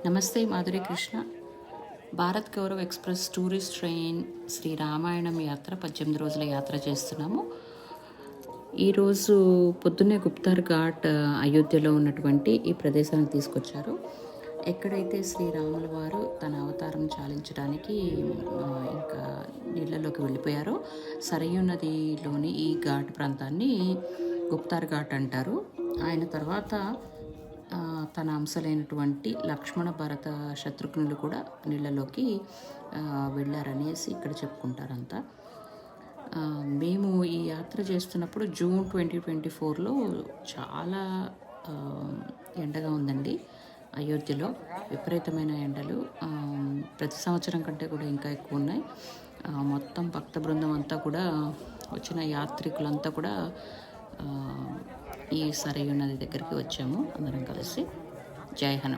నమస్తే Madhuri Krishna. Bharat Gaurav express tourist train Shri Ramayanam Yatra 18 రోజుల యాత్ర చేస్తున్నాము. ఈరోజు పొద్దున్నే గుప్తార్ ఘాట్ అయోధ్యలో ఉన్నటువంటి ఈ ప్రదేశానికి తీసుకొచ్చారు. ఎక్కడైతే శ్రీరాముల వారు తన అవతారం చాలించడానికి ఇంకా నీళ్ళలోకి వెళ్ళిపోయారో సరయూ నదిలోని ఈ ఘాట్ ప్రాంతాన్ని గుప్తార్ ఘాట్ అంటారు. ఆయన తర్వాత తన అంశలైనటువంటి లక్ష్మణ భరత శత్రుఘ్నులు కూడా నీళ్ళలోకి వెళ్ళారనేసి ఇక్కడ చెప్పుకుంటారంతా. మేము ఈ యాత్ర చేస్తున్నప్పుడు జూన్ 2024లో చాలా ఎండగా ఉందండి. అయోధ్యలో విపరీతమైన ఎండలు ప్రతి సంవత్సరం కంటే కూడా ఇంకా ఎక్కువ ఉన్నాయి. మొత్తం భక్త బృందం అంతా కూడా వచ్చిన యాత్రికులంతా కూడా ఈ సరయూ నది దగ్గరికి వచ్చాము అందరం కలిసి. జై హనుమాన్.